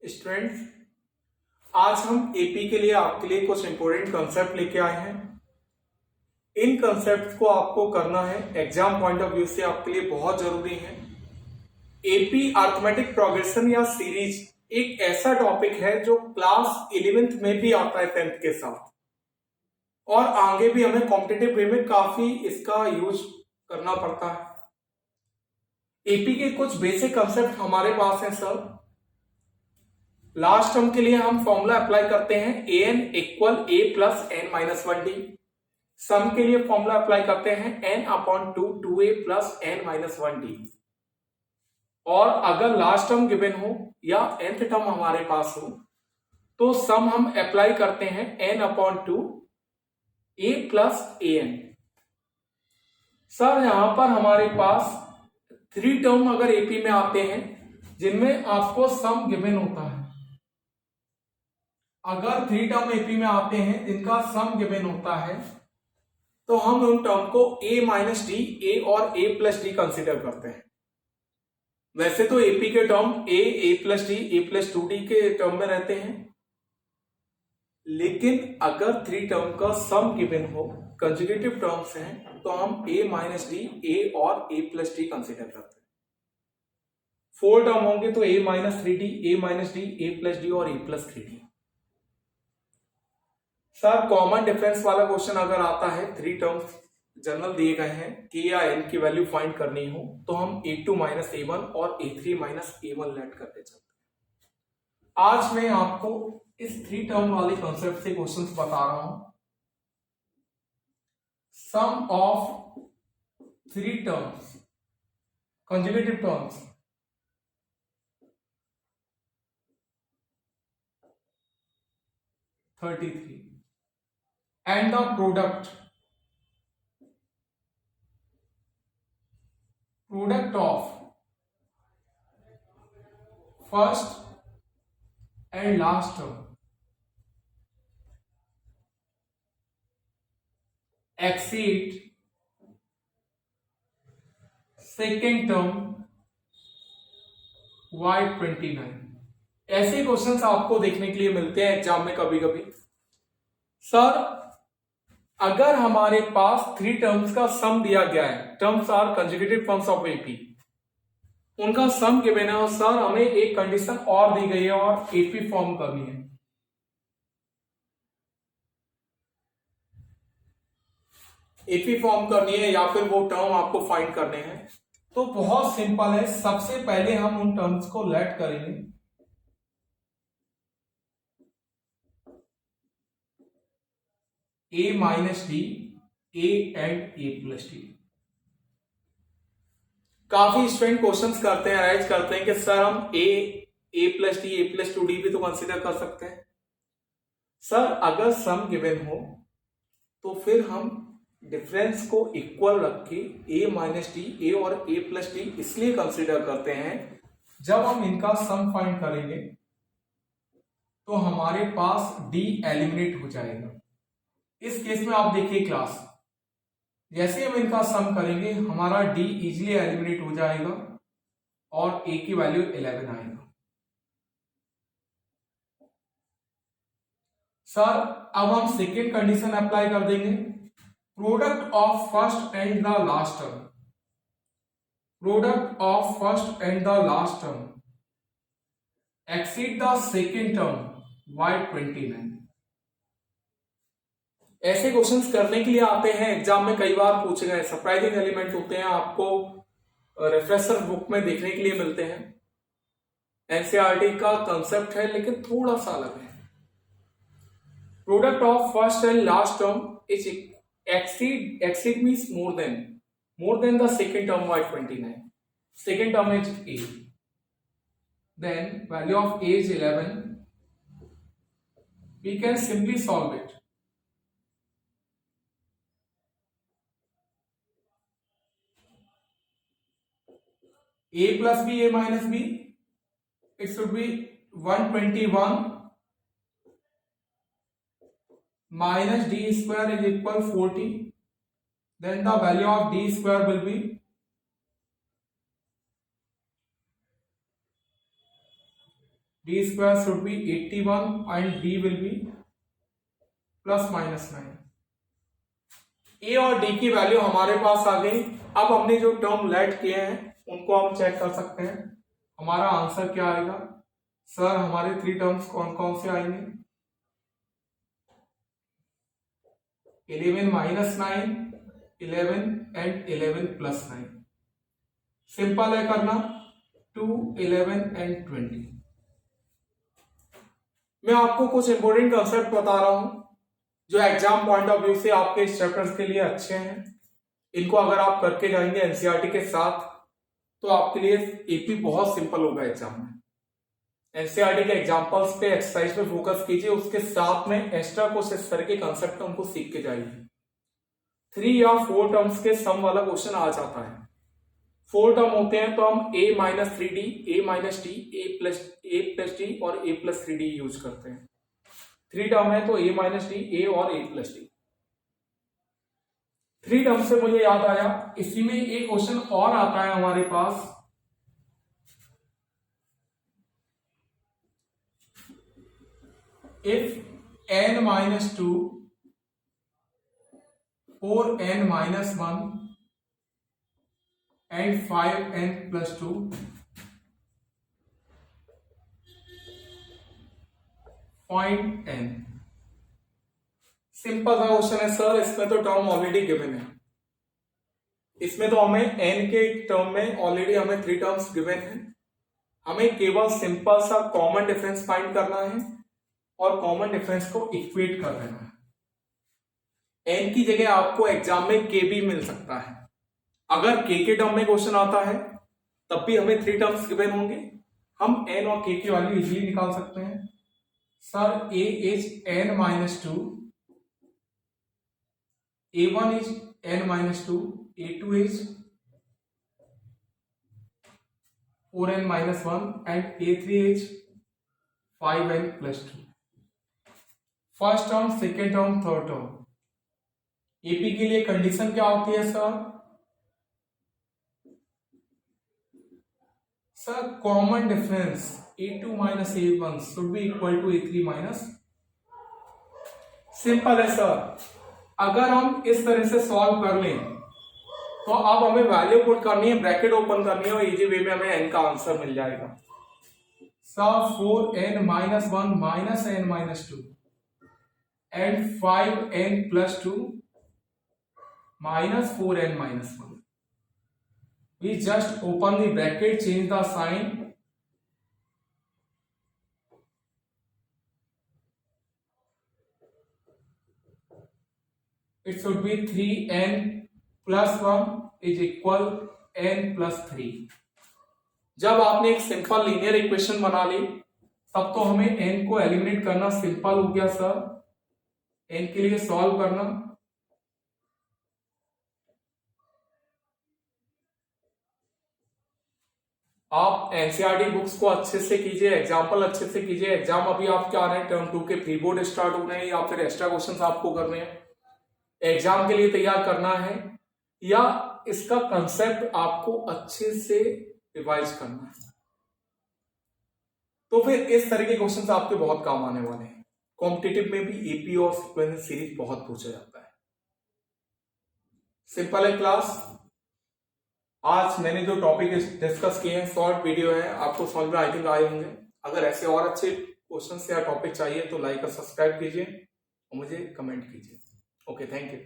Students, आज हम AP के लिए आपके लिए कुछ इंपॉर्टेंट कंसेप्ट लेके आए हैं। इन कंसेप्ट को आपको करना है, एग्जाम पॉइंट ऑफ व्यू से आपके लिए बहुत जरूरी है। एपी अरिथमेटिक प्रोग्रेशन या सीरीज एक ऐसा टॉपिक है जो क्लास 11th में भी आता है 10th के साथ, और आगे भी हमें कॉम्पिटिटिव वे में काफी इसका यूज करना पड़ता है। एपी के कुछ बेसिक कंसेप्ट हमारे पास है सर। लास्ट टर्म के लिए हम फॉर्मूला अप्लाई करते हैं an equal a plus n minus 1d। सम के लिए फॉर्मूला अप्लाई करते हैं n upon 2a plus n minus 1d। और अगर लास्ट टर्म गिवन हो या nth टर्म हमारे पास हो तो सम हम अप्लाई करते हैं n upon 2 a plus an। Sir यहां पर हमारे पास 3 टर्म अगर एपी में आते हैं जिनमें आपको सम गिवन होता है, अगर 3 टर्म एपी में आते हैं जिनका सम गिवन होता है तो हम उन टर्म को a माइनस डी, a और a प्लस डी कंसिडर करते हैं। वैसे तो एपी के term a plus D, a plus 2d के टर्म में रहते हैं, लेकिन अगर 3 टर्म का सम गिवन हो, कंजुगेटिव टर्म्स हैं, तो हम a माइनस डी, a और a प्लस डी कंसिडर करते हैं। 4 टर्म होंगे तो a minus 3d, a minus D, a plus D और a plus 3d। Sir common difference वाला क्वेश्चन अगर आता है, 3 टर्म्स जनरल दिए गए हैं, k या n की वैल्यू फाइंड करनी हो तो हम a2 माइनस a1 और a3 माइनस a1 लेट करते चलते हैं। आज मैं आपको इस 3 टर्म वाले कॉन्सेप्ट से क्वेश्चंस बता रहा हूं। Sum of 3 terms, conjugative terms, and the product of first and last term exceed second term y29। ऐसे क्वेश्चंस आपको देखने के लिए मिलते हैं एग्जाम में कभी कभी। सर अगर हमारे पास 3 टर्म्स का सम दिया गया है, terms are conjugative forms of AP, उनका सम गिवन है और सर हमें एक कंडीशन और दी गई है और एपी फॉर्म करनी है। एपी फॉर्म करनी है या फिर वो टर्म आपको फाइंड करने हैं, तो बहुत सिंपल है। सबसे पहले हम उन टर्म्स को लेट करेंगे। a minus D, a and a plus D. काफी स्टूडेंट क्वेश्चंस करते हैं, राइज करते हैं कि सर हम a plus D, a plus 2d भी तो कंसीडर कर सकते हैं। सर अगर सम गिवन हो तो फिर हम डिफरेंस को इक्वल रख के a माइनस डी, a और a प्लस डी इसलिए कंसीडर करते हैं, जब हम इनका सम फाइंड करेंगे तो हमारे पास d एलिमिनेट हो जाएगा। इस केस में आप देखिए क्लास, जैसे हम इनका सम करेंगे हमारा d इजीली एलिमिनेट हो जाएगा और a की वैल्यू 11 आएगा। सर अब हम सेकेंड कंडीशन अप्लाई कर देंगे। Product of first and the last term, product of first and the last term exceed the second term y29। ऐसे क्वेश्चंस करने के लिए आते हैं एग्जाम में, कई बार पूछे गए, सरप्राइजिंग एलिमेंट होते हैं, आपको रिफ्रेशर बुक में देखने के लिए मिलते हैं। एनसीईआरटी का कंसेप्ट है लेकिन थोड़ा सा अलग है। Product of first and last term is exceed means more than the second term y29। Second term is a, then value of a is 11, we can simply solve it। a plus b, a minus b, it should be 121 minus d square is equal 40, then the value of d square will be d square should be 81 and d will be ±9। ए और D की value हमारे पास आ गई। अब हमने जो term late किए हैं उनको हम चेक कर सकते हैं। हमारा आंसर क्या आएगा? सर हमारे 3 टर्म्स कौन कौन से आएंगे? 11 - 9, 11 and 11 + 9। सिंपल है करना। 2, 11 and 20। मैं आपको कुछ इंपॉर्टेंट कंसेप्ट बता रहा हूं जो एग्जाम पॉइंट ऑफ व्यू से आपके इस चैप्टर्स के लिए अच्छे हैं। इनको अगर आप करके जाएंगे एनसीईआरटी के साथ तो आपके लिए एपी बहुत सिंपल होगा एग्जाम में। एनसीईआरटी के एग्जांपल्स पे एक्सरसाइज पे फोकस कीजिए, उसके साथ में एक्स्ट्रा कुछ इस तरह के कंसेप्ट उनको सीख के जाइए। 3 या 4 टर्म्स के सम वाला क्वेश्चन आ जाता है। 4 टर्म होते हैं तो हम a - 3d, a - d, a + d और a + 3d यूज करते हैं। 3 टर्म है तो a - d, a और a + d। 3 टर्म से मुझे याद आया, इसी में एक क्वेश्चन और आता है हमारे पास। If n - 2 4n - 1 and 5n + 2 find n। Simple सा क्वेश्चन है सर, इसमें तो टर्म ऑलरेडी गिवन है। इसमें तो हमें n के टर्म में ऑलरेडी हमें 3 टर्म्स गिवन है। हमें केवल सिंपल सा कॉमन डिफरेंस फाइंड करना है और कॉमन डिफरेंस को इक्वेट कर देना है। n की जगह आपको एग्जाम में k भी मिल सकता है। अगर k के टर्म में क्वेश्चन आता है तब भी हमें 3 टर्म्स गिवन होंगे। हम n और k की वैल्यू इजीली निकाल सकते हैं। Sir a is n - 2, a1 is n - 2, a2 is 4n - 1 and a3 is 5n + 2। First term, second term, third term. AP के लिए कंडीशन क्या होती है sir? Sir common difference a2 - a1 should be equal to a3 simple है sir. अगर हम इस तरह से सॉल्व कर लें तो अब हमें वैल्यू पुट करनी है, ब्रैकेट ओपन करनी है और इजी वे में हमें n का आंसर मिल जाएगा। Sir 4n - 1 - n - 2 and 5n + 2 - 4n - 1। We just open the bracket, change the sign, it should be 3n + 1 is equal n + 3। जब आपने एक सिंपल लीनियर इक्वेशन बना ली तब तो हमें n को एलिमिनेट करना सिंपल हो गया सर। n के लिए सॉल्व करना, आप एनसीईआरटी बुक्स को अच्छे से कीजिए, एग्जाम्पल अच्छे से कीजिए। एग्जाम अभी आपके आ रहे हैं, टर्म 2 के प्री बोर्ड स्टार्ट हो रहे हैं या फिर एक्स्ट्रा क्वेश्चंस आपको करने हैं। एग्जाम के लिए तैयार करना है या इसका कंसेप्ट आपको अच्छे से रिवाइज करना है, तो फिर इस तरह के क्वेश्चंस आपके बहुत काम आने वाले हैं। कॉम्पिटिटिव में भी एपी और सीक्वेंस सीरीज बहुत पूछा जाता है। सिंपल है क्लास। आज मैंने जो टॉपिक डिस्कस किए हैं, शॉर्ट वीडियो है, आपको समझ में आई थिंक आए होंगे। अगर ऐसे और अच्छे क्वेश्चंस या टॉपिक चाहिए तो लाइक और सब्सक्राइब कीजिए और मुझे कमेंट कीजिए। Okay, thank you.